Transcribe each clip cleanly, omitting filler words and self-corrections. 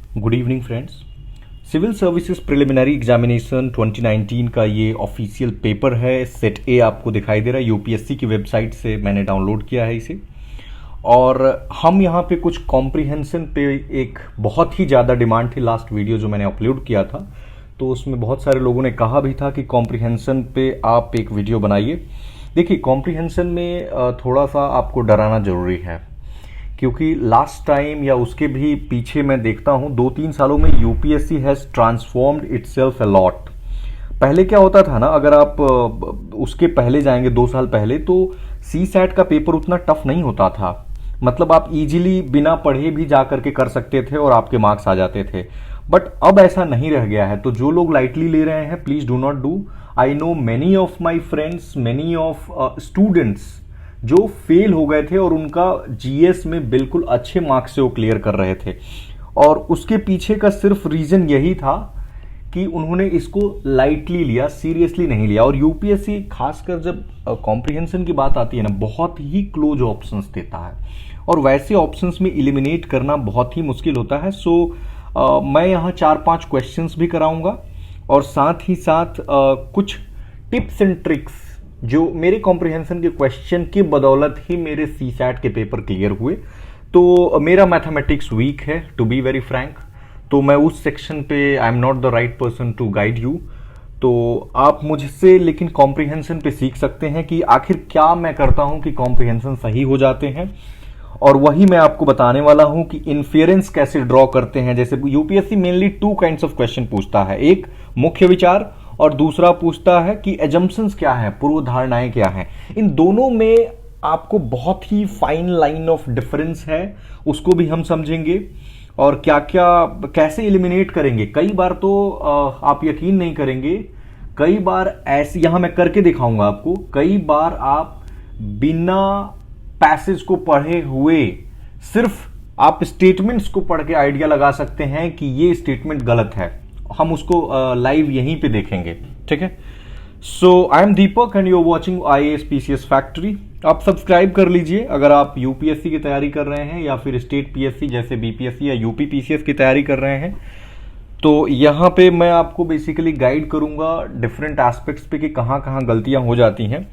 Good evening friends. Civil services preliminary examination 2019 का ये official paper है। सेट ए आपको दिखाई दे रहा है, यूपीएससी की वेबसाइट से मैंने डाउनलोड किया है इसे। और हम यहाँ पे कुछ कॉम्प्रिहेंशन पे, एक बहुत ही ज़्यादा डिमांड थी लास्ट वीडियो जो मैंने अपलोड किया था, तो उसमें बहुत सारे लोगों ने कहा भी था कि कॉम्प्रिहेंशन पे आप एक वीडियो बनाइए। देखिए, कॉम्प्रिहेंशन में थोड़ा सा आपको डराना ज़रूरी है, क्योंकि लास्ट टाइम या उसके भी पीछे मैं देखता हूँ 2-3 सालों में UPSC has transformed itself a lot. पहले क्या होता था ना, अगर आप उसके पहले जाएंगे 2 साल पहले, तो सी सैट का पेपर उतना टफ नहीं होता था। मतलब आप इजीली बिना पढ़े भी जा करके कर सकते थे और आपके मार्क्स आ जाते थे। बट अब ऐसा नहीं रह गया है, तो जो लोग लाइटली ले रहे हैं, please do not do. I know many of my friends, many of students जो फेल हो गए थे और उनका जीएस में बिल्कुल अच्छे मार्क्स से वो क्लियर कर रहे थे, और उसके पीछे का सिर्फ रीजन यही था कि उन्होंने इसको लाइटली लिया, सीरियसली नहीं लिया। और यूपीएससी खासकर जब कॉम्प्रिहेंशन की बात आती है ना, बहुत ही क्लोज ऑप्शंस देता है, और वैसे ऑप्शंस में इलिमिनेट करना बहुत ही मुश्किल होता है। सो मैं यहाँ 4-5 क्वेश्चंस भी कराऊंगा, और साथ ही साथ कुछ टिप्स एंड ट्रिक्स जो मेरे कॉम्प्रिहेंशन के क्वेश्चन की बदौलत ही मेरे सी सैट के पेपर क्लियर हुए। तो मेरा मैथमेटिक्स वीक है, टू बी वेरी फ्रैंक, तो मैं उस सेक्शन पे I am not the right person to guide you. तो आप मुझसे लेकिन कॉम्प्रिहेंशन पे सीख सकते हैं कि आखिर क्या मैं करता हूं कि कॉम्प्रिहेंशन सही हो जाते हैं, और वही मैं आपको बताने वाला हूं कि इन्फेरेंस कैसे ड्रॉ करते हैं। जैसे UPSC mainly 2 kinds of question पूछता है, एक मुख्य विचार और दूसरा पूछता है कि एजम्पशंस क्या है, पूर्व धारणाएं क्या हैं। इन दोनों में आपको बहुत ही फाइन लाइन ऑफ डिफरेंस है, उसको भी हम समझेंगे, और क्या क्या कैसे एलिमिनेट करेंगे। कई बार तो आप यकीन नहीं करेंगे, कई बार ऐसे यहां मैं करके दिखाऊंगा आपको, कई बार आप बिना पैसेज को पढ़े हुए सिर्फ आप स्टेटमेंट्स को पढ़ के आइडिया लगा सकते हैं कि ये स्टेटमेंट गलत है। हम उसको लाइव यहीं पे देखेंगे, ठीक है। So I am Deepak and you are watching IAS PCS factory. आप सब्सक्राइब कर लीजिए अगर आप यूपीएससी की तैयारी कर रहे हैं, या फिर स्टेट पीएससी जैसे बीपीएससी या यूपी पीसीएस की तैयारी कर रहे हैं। तो यहाँ पे मैं आपको बेसिकली गाइड करूंगा डिफरेंट एस्पेक्ट्स पे कि कहाँ कहाँ गलतियां हो जाती हैं।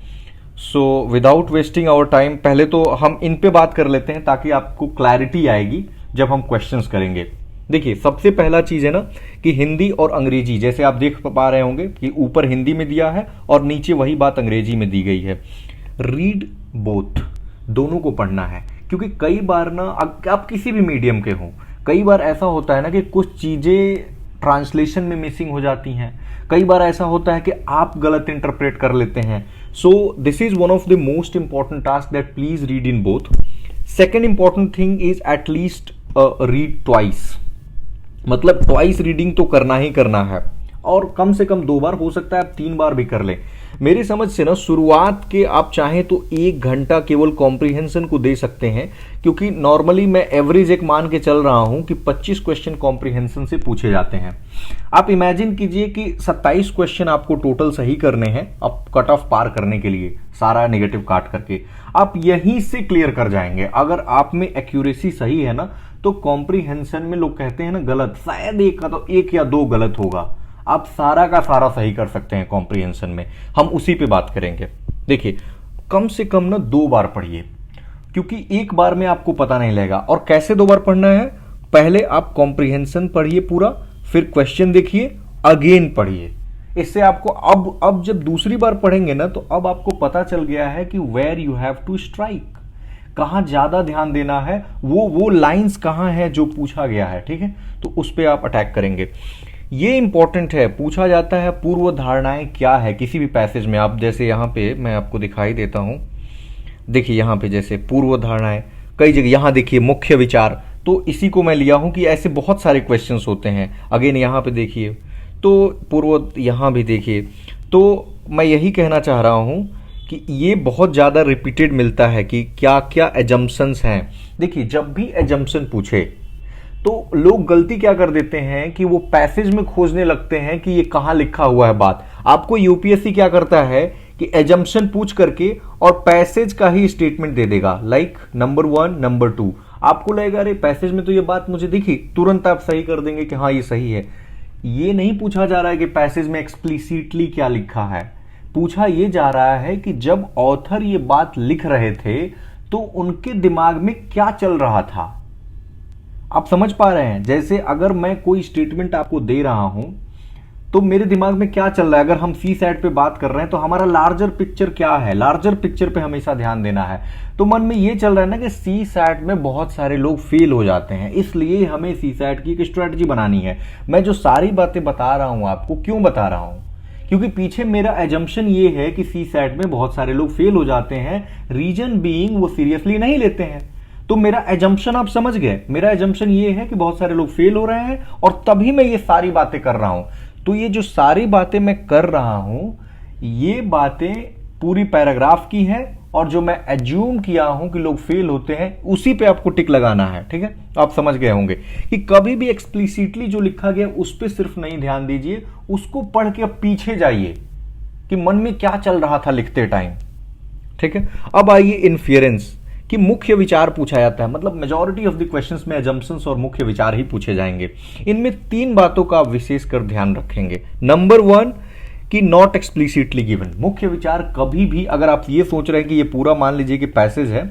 So without wasting our time, पहले तो हम इन पे बात कर लेते हैं ताकि आपको क्लैरिटी आएगी जब हम क्वेश्चंस करेंगे। देखिए, सबसे पहला चीज है ना कि हिंदी और अंग्रेजी, जैसे आप देख पा रहे होंगे कि ऊपर हिंदी में दिया है और नीचे वही बात अंग्रेजी में दी गई है। रीड बोथ, दोनों को पढ़ना है, क्योंकि कई बार ना आप किसी भी मीडियम के हों, कई बार ऐसा होता है ना कि कुछ चीजें ट्रांसलेशन में मिसिंग हो जाती हैं, कई बार ऐसा होता है कि आप गलत इंटरप्रेट कर लेते हैं। So this is one of the most important task that please read in both. Second important thing is at least read twice, मतलब ट्वाइस रीडिंग तो करना ही करना है, और कम से कम 2 बार, हो सकता है आप 3 बार भी कर लें। मेरी समझ से ना शुरुआत के आप चाहें तो 1 घंटा केवल कॉम्प्रिहेंशन को दे सकते हैं, क्योंकि नॉर्मली मैं एवरेज एक मान के चल रहा हूं कि 25 क्वेश्चन कॉम्प्रिहेंशन से पूछे जाते हैं। आप इमेजिन कीजिए कि 27 क्वेश्चन आपको टोटल सही करने हैं अब कट ऑफ पार करने के लिए, सारा नेगेटिव काट करके आप यहीं से क्लियर कर जाएंगे। अगर आप में एक्यूरेसी सही है ना, तो कॉम्प्रिहेंशन में लोग कहते हैं ना गलत, शायद एक का तो 1 या 2 गलत होगा, आप सारा का सारा सही कर सकते हैं कॉम्प्रिहेंशन में। हम उसी पे बात करेंगे। देखिए, कम से कम ना 2 बार पढ़िए, क्योंकि 1 बार में आपको पता नहीं लगेगा। और कैसे 2 बार पढ़ना है, पहले आप कॉम्प्रिहेंशन पढ़िए पूरा, फिर क्वेश्चन देखिए, अगेन पढ़िए। इससे आपको अब जब दूसरी बार पढ़ेंगे ना, तो अब आपको पता चल गया है कि where you have to strike, कहां ज्यादा ध्यान देना है, वो लाइंस कहां है जो पूछा गया है, ठीक है। तो उस पर आप अटैक करेंगे। ये इंपॉर्टेंट है, पूछा जाता है पूर्व धारणाएं क्या है किसी भी पैसेज में। आप जैसे यहाँ पे मैं आपको दिखाई देता हूं, देखिए यहाँ पे जैसे पूर्व धारणाएं कई जगह, यहाँ देखिए मुख्य विचार, तो इसी को मैं लिया हूं कि ऐसे बहुत सारे क्वेश्चंस होते हैं। अगेन यहाँ पे देखिए, तो पूर्व यहाँ भी देखिए। तो मैं यही कहना चाह रहा हूं कि ये बहुत ज़्यादा रिपीटेड मिलता है कि क्या क्या एजम्पशंस हैं। देखिए, जब भी एजम्पशन पूछे तो लोग गलती क्या कर देते हैं कि वो पैसेज में खोजने लगते हैं कि ये कहाँ लिखा हुआ है बात। आपको यूपीएससी क्या करता है कि एजम्पशन पूछ करके और पैसेज का ही स्टेटमेंट दे देगा, लाइक नंबर 1, नंबर 2। आपको लगेगा अरे पैसेज में तो ये बात मुझे दिखी, तुरंत आप सही कर देंगे कि हाँ ये सही है। ये नहीं पूछा जा रहा है कि पैसेज में एक्सप्लिसिटली क्या लिखा है, पूछा ये जा रहा है कि जब ऑथर ये बात लिख रहे थे तो उनके दिमाग में क्या चल रहा था। आप समझ पा रहे हैं? जैसे अगर मैं कोई स्टेटमेंट आपको दे रहा हूं तो मेरे दिमाग में क्या चल रहा है। अगर हम सी सैट पे बात कर रहे हैं तो हमारा लार्जर पिक्चर क्या है, लार्जर पिक्चर पे हमेशा ध्यान देना है। तो मन में ये चल रहा है ना कि सी सैट में बहुत सारे लोग फेल हो जाते हैं, इसलिए हमें सी सैट की एक स्ट्रेटजी बनानी है। मैं जो सारी बातें बता रहा हूं आपको, क्यों बता रहा हूं? क्योंकि पीछे मेरा एजम्पशन ये है कि सी सैट में बहुत सारे लोग फेल हो जाते हैं, रीजन बीइंग वो सीरियसली नहीं लेते हैं। तो मेरा एजम्पशन आप समझ गए, मेरा एजम्पशन ये है कि बहुत सारे लोग फेल हो रहे हैं और तभी मैं ये सारी बातें कर रहा हूं। तो ये जो सारी बातें मैं कर रहा हूं, ये बातें पूरी पैराग्राफ की है और जो मैं एज्यूम किया हूं कि लोग फेल होते हैं उसी पे आपको टिक लगाना है। ठीक है, आप समझ गए होंगे कि कभी भी एक्सप्लिसिटली जो लिखा गया उस पर सिर्फ नहीं ध्यान दीजिए, उसको पढ़ के अब पीछे जाइए कि मन में क्या चल रहा था लिखते टाइम। ठीक है, अब आइए इन्फेरेंस कि मुख्य विचार पूछा जाता है, मतलब मेजॉरिटी ऑफ द क्वेश्चंस में अजम्पशंस और मुख्य विचार ही पूछे जाएंगे। इनमें 3 बातों का आप विशेष कर ध्यान रखेंगे। नंबर 1 कि नॉट एक्सप्लिसिटली गिवन। मुख्य विचार कभी भी, अगर आप ये सोच रहे हैं कि ये पूरा मान लीजिए कि पैसेज है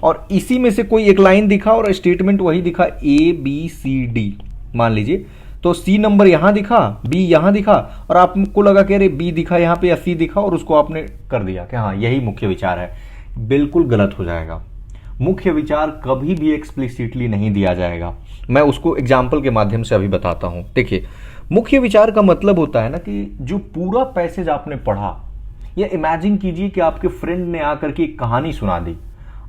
और इसी में से कोई एक लाइन दिखा और स्टेटमेंट वही दिखा ABCD मान लीजिए, तो C नंबर यहां दिखा, B यहां दिखा और आपको लगा कि अरे B दिखा यहां पे या C दिखा और उसको आपने कर दिया कि हाँ यही मुख्य विचार है। बिल्कुल गलत हो जाएगा। मुख्य विचार कभी भी एक्सप्लिसिटली नहीं दिया जाएगा। मैं उसको एग्जाम्पल के माध्यम से अभी बताता हूं। देखिए, मुख्य विचार का मतलब होता है ना कि जो पूरा पैसेज आपने पढ़ा, या इमेजिन कीजिए कि आपके फ्रेंड ने आकर के एक कहानी सुना दी।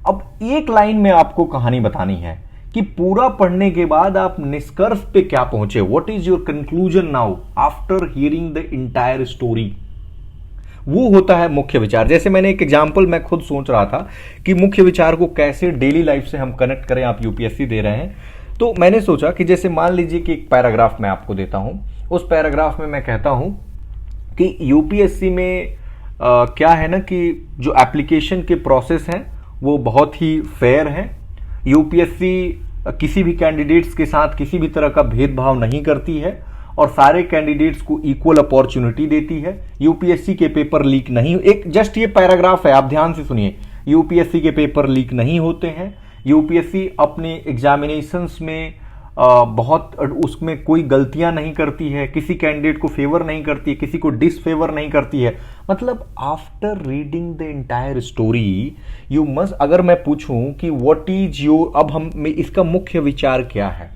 अब एक लाइन में आपको कहानी बतानी है कि पूरा पढ़ने के बाद आप निष्कर्ष पे क्या पहुंचे, what is your conclusion now after hearing the entire story. वो होता है मुख्य विचार। जैसे मैंने एक एग्जाम्पल मैं खुद सोच रहा था कि मुख्य विचार को कैसे डेली लाइफ से हम कनेक्ट करें। आप यूपीएससी दे रहे हैं तो मैंने सोचा कि जैसे मान लीजिए कि एक पैराग्राफ मैं आपको देता हूं, उस पैराग्राफ में मैं कहता हूं कि यूपीएससी में क्या है ना कि जो एप्लीकेशन के प्रोसेस हैं वो बहुत ही फेयर है। यूपीएससी किसी भी कैंडिडेट्स के साथ किसी भी तरह का भेदभाव नहीं करती है और सारे कैंडिडेट्स को इक्वल अपॉर्चुनिटी देती है। यूपीएससी के पेपर लीक नहीं, एक जस्ट ये पैराग्राफ है, आप ध्यान से सुनिए। यूपीएससी के पेपर लीक नहीं होते हैं। यूपीएससी अपने एग्जामिनेशंस में बहुत उसमें कोई गलतियां नहीं करती है, किसी कैंडिडेट को फेवर नहीं करती है, किसी को डिसफेवर नहीं करती है। मतलब after reading the entire story you must, अगर मैं पूछूं कि व्हाट इज योर, अब हम इसका मुख्य विचार क्या है,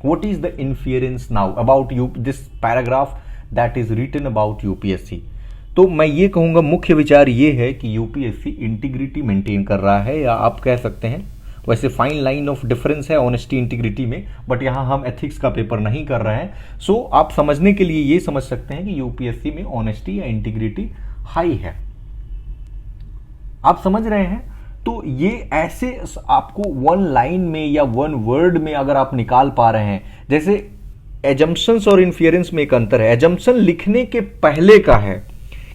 what is the inference now about you this paragraph that is written about UPSC, तो मैं ये कहूंगा मुख्य विचार ये है कि यूपीएससी इंटीग्रिटी मेंटेन कर रहा है, या आप कह सकते हैं, वैसे फाइन लाइन ऑफ डिफरेंस है ऑनेस्टी इंटीग्रिटी में, बट यहां हम एथिक्स का पेपर नहीं कर रहे हैं। सो आप समझने के लिए ये समझ सकते हैं कि यूपीएससी में ऑनेस्टी या इंटीग्रिटी हाई है। आप समझ रहे हैं? तो ये ऐसे आपको 1 लाइन में या 1 वर्ड में अगर आप निकाल पा रहे हैं, जैसे एजम्पशंस और इन्फेरेंस में एक अंतर है। एजम्पशन लिखने के पहले का है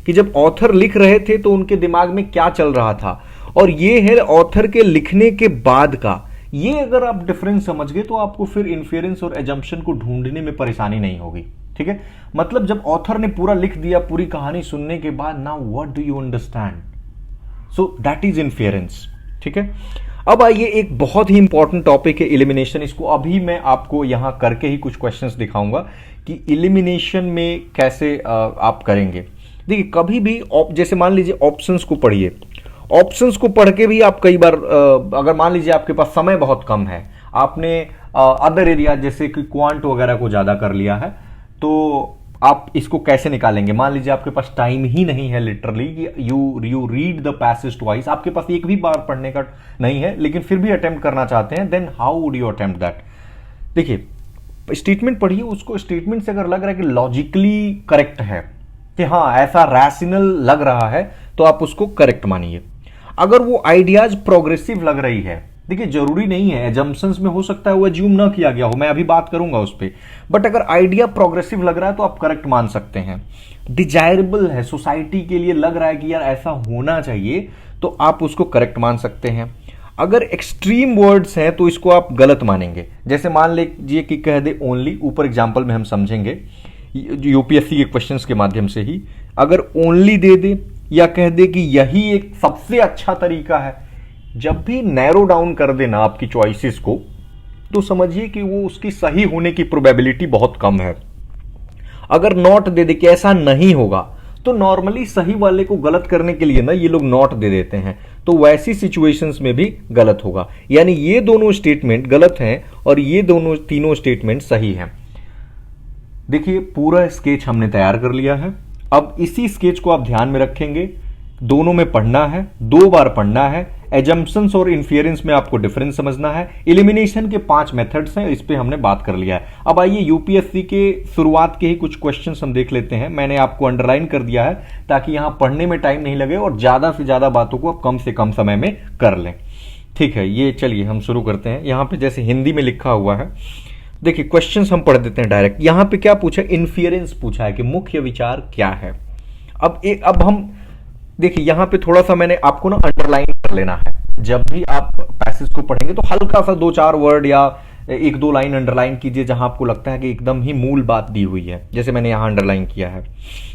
कि जब ऑथर लिख रहे थे तो उनके दिमाग में क्या चल रहा था, और ये है ऑथर के लिखने के बाद का। ये अगर आप डिफरेंस समझ गए तो आपको फिर इन्फेरेंस और एजम्पशन को ढूंढने में परेशानी नहीं होगी। ठीक है, मतलब जब ऑथर ने पूरा लिख दिया पूरी कहानी सुनने के बाद, now what do you understand, so that is inference. ठीक है, अब आइए एक बहुत ही इंपॉर्टेंट टॉपिक है एलिमिनेशन। इसको अभी मैं आपको यहां करके ही कुछ क्वेश्चंस दिखाऊंगा कि एलिमिनेशन में कैसे आप करेंगे। देखिए, कभी भी जैसे मान लीजिए ऑप्शंस को पढ़िए, ऑप्शंस को पढ़ के भी आप कई बार अगर मान लीजिए आपके पास समय बहुत कम है, आपने अदर एरिया जैसे कि क्वांट वगैरह को ज्यादा कर लिया है, तो आप इसको कैसे निकालेंगे। मान लीजिए आपके पास टाइम ही नहीं है literally, you read the passage twice, आपके पास एक भी बार पढ़ने का नहीं है लेकिन फिर भी अटेम्प्ट करना चाहते हैं, then how would you attempt that. देखिए, स्टेटमेंट पढ़िए, उसको स्टेटमेंट से अगर लग रहा है कि लॉजिकली करेक्ट है, कि हाँ ऐसा रैशनल लग रहा है, तो आप उसको करेक्ट मानिए। अगर वो आइडियाज प्रोग्रेसिव लग रही है, देखिए जरूरी नहीं है, एजम्पशंस में हो सकता है वो एज्यूम ना किया गया हो, मैं अभी बात करूंगा उस पर, बट अगर आइडिया प्रोग्रेसिव लग रहा है तो आप करेक्ट मान सकते हैं। डिजायरेबल है, सोसाइटी के लिए लग रहा है कि यार ऐसा होना चाहिए, तो आप उसको करेक्ट मान सकते हैं। अगर एक्सट्रीम वर्ड्स हैं तो इसको आप गलत मानेंगे। जैसे मान लीजिए कि कह दे ओनली, ऊपर एग्जाम्पल में हम समझेंगे यूपीएससी के क्वेश्चंस के माध्यम से ही, अगर ओनली दे दे या कह दे कि यही एक सबसे अच्छा तरीका है, जब भी नैरो डाउन कर देना आपकी चॉइसेस को, तो समझिए कि वो उसकी सही होने की प्रोबेबिलिटी बहुत कम है। अगर नॉट दे दे कि ऐसा नहीं होगा, तो नॉर्मली सही वाले को गलत करने के लिए ना ये लोग नॉट दे देते हैं, तो वैसी सिचुएशंस में भी गलत होगा। यानी ये दोनों स्टेटमेंट गलत हैं और ये दोनों तीनों स्टेटमेंट सही हैं। देखिए पूरा स्केच हमने तैयार कर लिया है। अब इसी स्केच को आप ध्यान में रखेंगे, दोनों में पढ़ना है, 2 बार पढ़ना है। एजम्पशंस और इन्फियरेंस में आपको डिफरेंस समझना है। एलिमिनेशन के 5 मेथड्स हैं, इस पे हमने बात कर लिया है। अब आइए यूपीएससी के शुरुआत के ही कुछ क्वेश्चंस हम देख लेते हैं। मैंने आपको अंडरलाइन कर दिया है ताकि यहां पढ़ने में टाइम नहीं लगे और ज्यादा से ज्यादा बातों को आप कम से कम समय में कर लें। ठीक है, ये चलिए हम शुरू करते हैं। यहां पे जैसे हिंदी में लिखा हुआ है, देखिए क्वेश्चंस हम पढ़ देते हैं डायरेक्ट। यहां पे क्या पूछा, इन्फियरेंस पूछा है कि मुख्य विचार क्या है। अब हम देखिए यहां पे थोड़ा सा मैंने आपको ना अंडरलाइन कर लेना है। जब भी आप पैसेज को पढ़ेंगे तो हल्का सा 2-4 वर्ड या 1-2 लाइन अंडरलाइन कीजिए जहां आपको लगता है कि एकदम ही मूल बात दी हुई है। जैसे मैंने यहां अंडरलाइन किया है,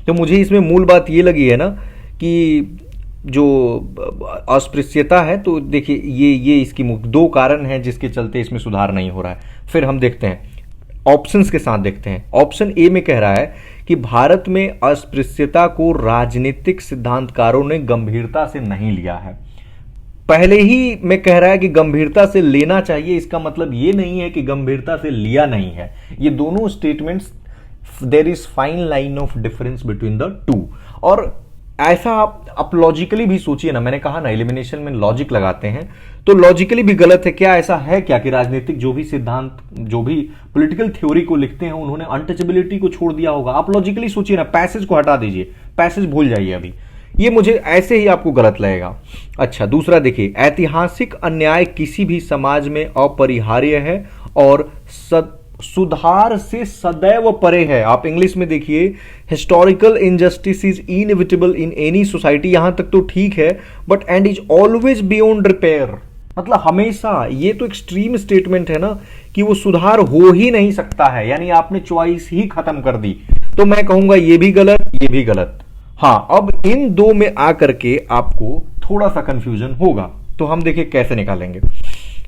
तो मुझे इसमें मूल बात ये लगी है ना कि जो अस्पृश्यता है, तो देखिए ये इसकी 2 कारण हैं जिसके चलते इसमें सुधार नहीं हो रहा है। फिर हम देखते हैं ऑप्शंस के साथ देखते हैं। ऑप्शन ए में कह रहा है कि भारत में अस्पृश्यता को राजनीतिक सिद्धांतकारों ने गंभीरता से नहीं लिया है। पहले ही में कह रहा है कि गंभीरता से लेना चाहिए, इसका मतलब ये नहीं है कि गंभीरता से लिया नहीं है। ये दोनों statements, there is fine line of difference between the two. और ऐसा आप लॉजिकली भी सोचिए ना, मैंने कहा ना एलिमिनेशन में लॉजिक लगाते हैं, तो लॉजिकली भी गलत है। क्या ऐसा है क्या कि राजनीतिक जो भी सिद्धांत, जो भी पॉलिटिकल थ्योरी को लिखते हैं, उन्होंने अनटचेबिलिटी को छोड़ दिया होगा? आप लॉजिकली सोचिए ना, पैसेज को हटा दीजिए, पैसेज भूल जाइए अभी, ये मुझे ऐसे ही आपको गलत लगेगा। अच्छा, दूसरा देखिए, ऐतिहासिक अन्याय किसी भी समाज में अपरिहार्य है और सुधार से सदैव परे है। आप इंग्लिश में देखिए, historical injustice is inevitable in any society, यहां तक तो ठीक है, but and is always beyond repair. मतलब हमेशा, ये तो एक्सट्रीम स्टेटमेंट है ना कि वो सुधार हो ही नहीं सकता है, यानी आपने चॉइस ही खत्म कर दी। तो मैं कहूंगा ये भी गलत, ये भी गलत। हाँ, अब इन 2 में आकर के आपको थोड़ा सा कंफ्यूजन होगा, तो हम देखिए कैसे निकालेंगे।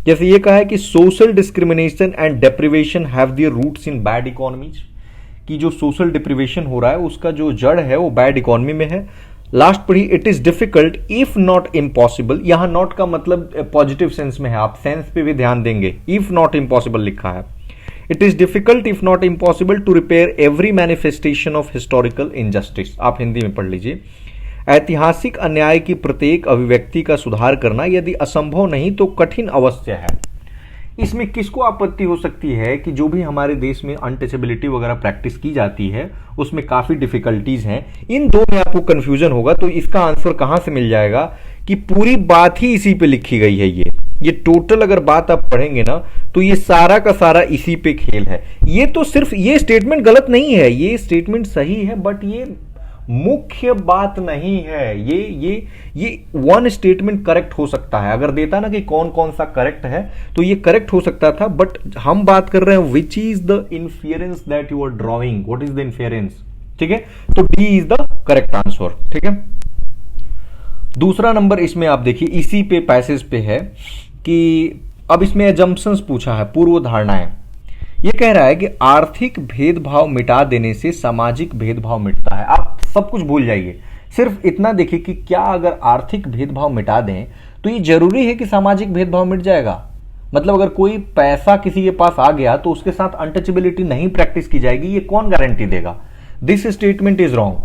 जैसे ये कहा है कि social discrimination and deprivation have their roots in bad economies, कि जो सोशल डिप्रिवेशन हो रहा है उसका जो जड़ है वो बैड इकोनॉमी में है। लास्ट पढ़ी, it is difficult if not impossible, यहां नॉट का मतलब पॉजिटिव सेंस में है, आप सेंस पे भी ध्यान देंगे। इफ नॉट इम्पॉसिबल लिखा है, it is difficult if not impossible to repair every manifestation of historical injustice. आप हिंदी में पढ़ लीजिए, ऐतिहासिक अन्याय की प्रत्येक अभिव्यक्ति का सुधार करना यदि असंभव नहीं तो कठिन अवश्य है। इसमें किसको आपत्ति हो सकती है कि जो भी हमारे देश में अनटचेबिलिटी वगैरह प्रैक्टिस की जाती है उसमें काफी डिफिकल्टीज हैं। इन 2 में आपको कंफ्यूजन होगा, तो इसका आंसर कहां से मिल जाएगा कि पूरी बात ही इसी पे लिखी गई है। ये टोटल अगर बात आप पढ़ेंगे ना तो ये सारा का सारा इसी पे खेल है। ये तो सिर्फ ये स्टेटमेंट गलत नहीं है, ये स्टेटमेंट सही है, बट ये मुख्य बात नहीं है। ये 1 स्टेटमेंट करेक्ट हो सकता है, अगर देता ना कि कौन कौन सा करेक्ट है तो ये करेक्ट हो सकता था, बट हम बात कर रहे हैं which is the inference that you are drawing, what is the inference. ठीक है, तो D is the correct answer. ठीक है, दूसरा नंबर इसमें आप देखिए इसी पे पैसेज पे है कि अब इसमें एजम्पशंस पूछा है, पूर्व धारणाएं। ये कह रहा है कि आर्थिक भेदभाव मिटा देने से सामाजिक भेदभाव मिटता है। आप सब कुछ भूल जाइए, सिर्फ इतना देखिए कि क्या अगर आर्थिक भेदभाव मिटा दें तो ये जरूरी है कि सामाजिक भेदभाव मिट जाएगा। मतलब अगर कोई पैसा किसी के पास आ गया तो उसके साथ अनटचेबिलिटी नहीं प्रैक्टिस की जाएगी, ये कौन गारंटी देगा? This statement is wrong.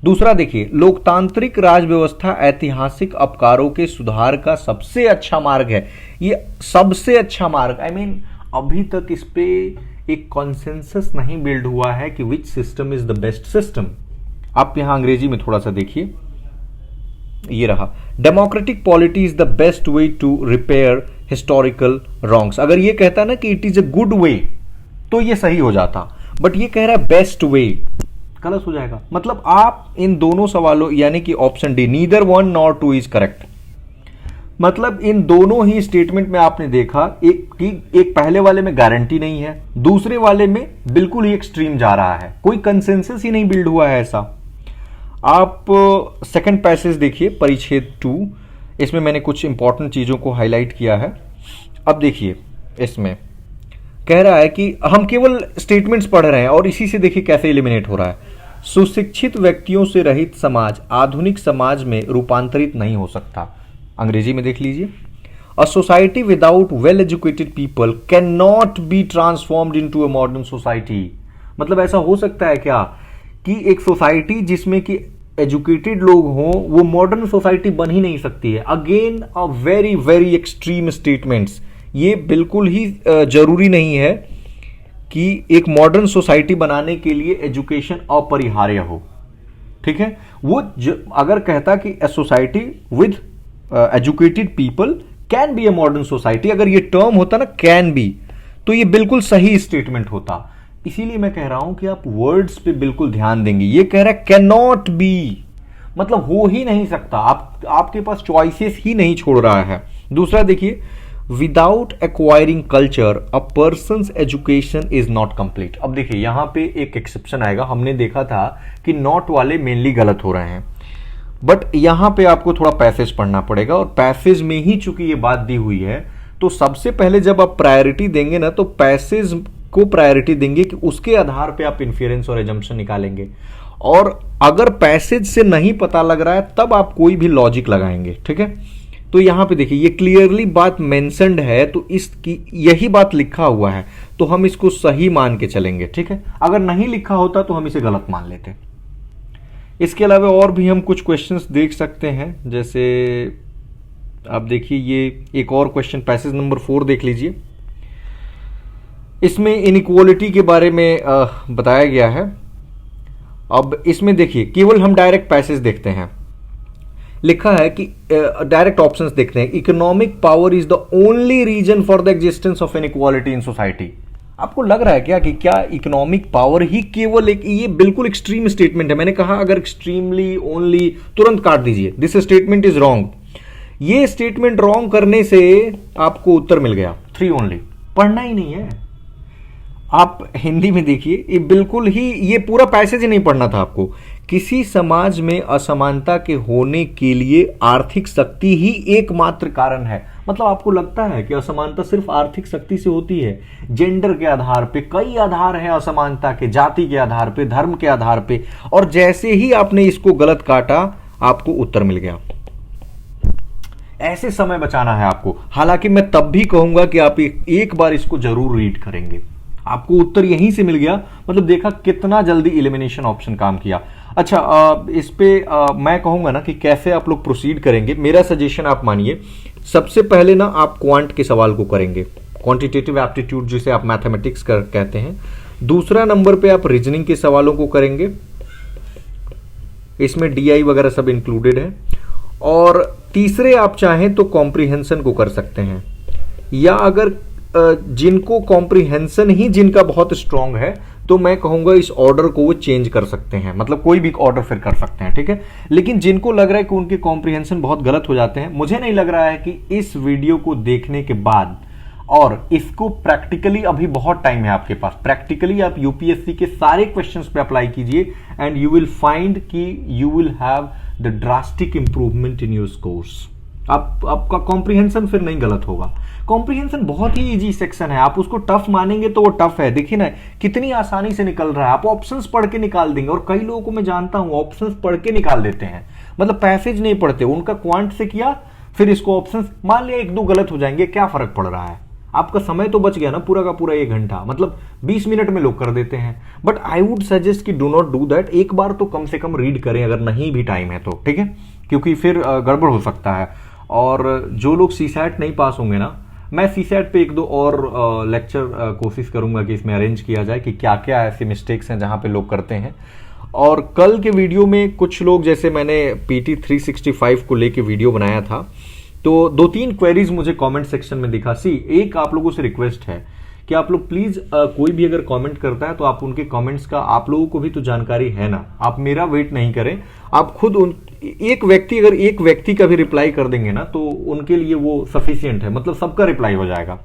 दूसरा देखिए, लोकतांत्रिक राज व्यवस्था ऐतिहासिक अपकारों के सुधार का सबसे अच्छा मार्ग है। ये सबसे अच्छा मार्ग, आई मीन अभी तक इस पे एक कॉन्सेंसस नहीं बिल्ड हुआ है कि which system is the best system. आप यहां अंग्रेजी में थोड़ा सा देखिए, ये रहा, democratic polity is the best way to repair historical wrongs. अगर ये कहता ना कि it is a good way तो ये सही हो जाता, बट ये कह रहा है बेस्ट वे, गलत हो जाएगा। मतलब आप इन दोनों सवालों, यानी कि option D neither 1 nor 2 is correct. मतलब इन दोनों ही स्टेटमेंट में आपने देखा एक पहले वाले में गारंटी नहीं है, दूसरे वाले में बिल्कुल ही एक्सट्रीम जा रहा है, कोई कंसेंसस ही नहीं बिल्ड हुआ है ऐसा। आप सेकंड पैसेज देखिए परिच्छेद 2, इसमें मैंने कुछ इंपॉर्टेंट चीजों को हाईलाइट किया है। अब देखिए इसमें कह रहा है कि हम केवल स्टेटमेंट्स पढ़ रहे हैं और इसी से देखिए कैसे एलिमिनेट हो रहा है। सुशिक्षित व्यक्तियों से रहित समाज आधुनिक समाज में रूपांतरित नहीं हो सकता। अंग्रेजी में देख लीजिए, a society without well educated people can not be transformed into a modern society. मतलब ऐसा हो सकता है क्या कि एक सोसाइटी जिसमें कि एजुकेटेड लोग हों वो मॉडर्न सोसाइटी बन ही नहीं सकती है। Again a very very extreme statements. ये बिल्कुल ही जरूरी नहीं है कि एक मॉडर्न सोसाइटी बनाने के लिए एजुकेशन अपरिहार्य हो, ठीक है। वो अगर कहता कि a society with educated people can be a modern society, अगर ये टर्म होता ना कैन बी, तो ये बिल्कुल सही स्टेटमेंट होता। इसीलिए मैं कह रहा हूं कि आप वर्ड्स पे बिल्कुल ध्यान देंगे। ये कह रहा है कैन नॉट बी, मतलब हो ही नहीं सकता, आपके पास चॉइसेस ही नहीं छोड़ रहा है। दूसरा देखिए, without acquiring culture a persons education is not complete. अब देखिए यहां पे एक एक्सेप्शन आएगा। हमने देखा था कि नॉट वाले मेनली गलत हो रहे हैं, बट यहां पे आपको थोड़ा पैसेज पढ़ना पड़ेगा और पैसेज में ही चूंकि ये बात दी हुई है तो सबसे पहले जब आप प्रायोरिटी देंगे ना तो पैसेज को प्रायोरिटी देंगे कि उसके आधार पे आप इन्फेरेंस और एजम्पशन निकालेंगे। और अगर पैसेज से नहीं पता लग रहा है तब आप कोई भी लॉजिक लगाएंगे, ठीक है। तो यहां पे देखिए ये क्लियरली बात मेंशन्ड है, तो इसकी यही बात लिखा हुआ है तो हम इसको सही मान के चलेंगे, ठीक है। अगर नहीं लिखा होता तो हम इसे गलत मान लेते। इसके अलावा और भी हम कुछ क्वेश्चंस देख सकते हैं, जैसे आप देखिए ये एक और क्वेश्चन पैसेज नंबर 4 देख लीजिए। इसमें इनइक्वालिटी के बारे में बताया गया है। अब इसमें देखिए केवल हम डायरेक्ट पैसेज देखते हैं। लिखा है कि डायरेक्ट ऑप्शंस देखते हैं, economic power is the only reason for the existence of inequality in society. आपको लग रहा है क्या कि क्या इकोनॉमिक पावर ही केवल एक, ये बिल्कुल एक्सट्रीम स्टेटमेंट है। मैंने कहा अगर एक्सट्रीमली ओनली तुरंत काट दीजिए, दिस स्टेटमेंट इज रॉन्ग। ये स्टेटमेंट रॉन्ग करने से आपको उत्तर मिल गया 3 ओनली, पढ़ना ही नहीं है। आप हिंदी में देखिए, ये बिल्कुल ही, ये पूरा पैसेज ही नहीं पढ़ना था आपको। किसी समाज में असमानता के होने के लिए आर्थिक शक्ति ही एकमात्र कारण है। मतलब आपको लगता है कि असमानता सिर्फ आर्थिक शक्ति से होती है? जेंडर के आधार पे कई आधार हैं असमानता के, जाति के आधार पे, धर्म के आधार पे, और जैसे ही आपने इसको गलत काटा आपको उत्तर मिल गया। ऐसे समय बचाना है आपको। हालांकि मैं तब भी कहूंगा कि आप एक बार इसको जरूर रीड करेंगे। आपको उत्तर यहीं से मिल गया, मतलब देखा कितना जल्दी एलिमिनेशन ऑप्शन काम किया। अच्छा, इस पे मैं कहूंगा ना कि कैसे आप लोग प्रोसीड करेंगे। मेरा सजेशन आप मानिए, सबसे पहले ना आप क्वांट के सवाल को करेंगे, क्वांटिटेटिव एप्टीट्यूड जिसे आप मैथमेटिक्स कहते हैं। दूसरा नंबर पे आप रीजनिंग के सवालों को करेंगे, इसमें डीआई वगैरह सब इंक्लूडेड है। और तीसरे आप चाहें तो कॉम्प्रिहेंशन को कर सकते हैं, या अगर जिनको कॉम्प्रिहेंशन ही जिनका बहुत स्ट्रांग है तो मैं कहूंगा इस ऑर्डर को वो चेंज कर सकते हैं, मतलब कोई भी ऑर्डर फिर कर सकते हैं, ठीक है। लेकिन जिनको लग रहा है कि उनके कॉम्प्रिहेंशन बहुत गलत हो जाते हैं, मुझे नहीं लग रहा है कि इस वीडियो को देखने के बाद, और इसको प्रैक्टिकली अभी बहुत टाइम है आपके पास, प्रैक्टिकली आप यूपीएससी के सारे क्वेश्चंस पे अप्लाई कीजिए एंड यू विल फाइंड कि you will have the drastic improvement in your scores. आपका कॉम्प्रिहेंशन फिर नहीं गलत होगा। कॉम्प्रिहेंशन बहुत ही इजी सेक्शन है, आप उसको टफ मानेंगे तो वो टफ है। देखिए ना कितनी आसानी से निकल रहा है, आप ऑप्शंस पढ़ के निकाल देंगे। और कई लोगों को मैं जानता हूं ऑप्शंस पढ़ के निकाल देते हैं, मतलब पैसेज नहीं पढ़ते, उनका क्वांट से किया फिर इसको ऑप्शंस, मान लिया 1-2 गलत हो जाएंगे, क्या फर्क पड़ रहा है? आपका समय तो बच गया ना पूरा का पूरा 1 घंटा, मतलब 20 मिनट में लोग कर देते हैं। बट आई वुड सजेस्ट कि डू नॉट डू दैट। एक बार तो कम से कम रीड करें अगर नहीं भी टाइम है तो, ठीक है, क्योंकि फिर गड़बड़ हो सकता है। और जो लोग सीसैट नहीं पास होंगे ना, मैं सीसैट पे 1-2 और लेक्चर कोशिश करूंगा कि इसमें अरेंज किया जाए कि क्या क्या ऐसे मिस्टेक्स हैं जहां पे लोग करते हैं। और कल के वीडियो में कुछ लोग, जैसे मैंने PT 365 को लेके वीडियो बनाया था, तो 2-3 क्वेरीज मुझे कमेंट सेक्शन में दिखा। एक आप लोगों से रिक्वेस्ट है कि आप लोग प्लीज कोई भी अगर कमेंट करता है तो आप उनके कमेंट्स का, आप लोगों को भी तो जानकारी है ना, आप मेरा वेट नहीं करें, आप खुद एक व्यक्ति अगर एक व्यक्ति का भी रिप्लाई कर देंगे ना तो उनके लिए वो सफिशियंट है, मतलब सबका रिप्लाई हो जाएगा।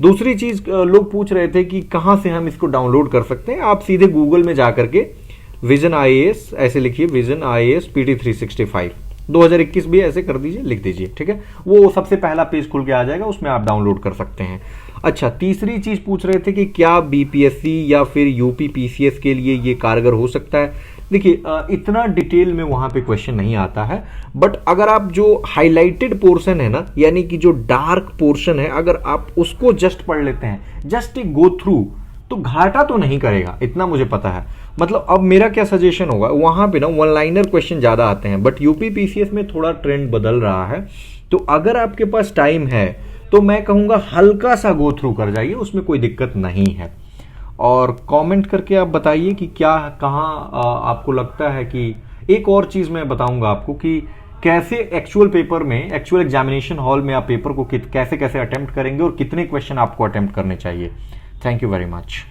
दूसरी चीज, लोग पूछ रहे थे कि कहां से हम इसको डाउनलोड कर सकते हैं। आप सीधे गूगल में जाकर के विजन IAS ऐसे लिखिए, विजन IAS PT 365 2021 भी ऐसे कर दीजिए, लिख दीजिए, ठीक है, वो सबसे पहला पेज खुल के आ जाएगा, उसमें आप डाउनलोड कर सकते हैं। अच्छा, तीसरी चीज पूछ रहे थे कि क्या BPSC या फिर UP PCS के लिए ये कारगर हो सकता है। देखिए, इतना डिटेल में वहां पे क्वेश्चन नहीं आता है, बट अगर आप जो हाईलाइटेड पोर्शन है ना, यानी कि जो डार्क पोर्शन है, अगर आप उसको जस्ट पढ़ लेते हैं, जस्ट एक गो थ्रू, तो घाटा तो नहीं करेगा, इतना मुझे पता है। मतलब अब मेरा क्या सजेशन होगा, वहां पे ना वन लाइनर क्वेश्चन ज्यादा आते हैं, बट UP PCS में थोड़ा ट्रेंड बदल रहा है, तो अगर आपके पास टाइम है तो मैं कहूंगा हल्का सा गो थ्रू कर जाइए, उसमें कोई दिक्कत नहीं है। और कमेंट करके आप बताइए कि क्या कहाँ आपको लगता है कि, एक और चीज मैं बताऊंगा आपको कि कैसे एक्चुअल पेपर में, एक्चुअल एग्जामिनेशन हॉल में आप पेपर को कैसे कैसे अटेम्प्ट करेंगे और कितने क्वेश्चन आपको अटेम्प्ट करने चाहिए। Thank you very much.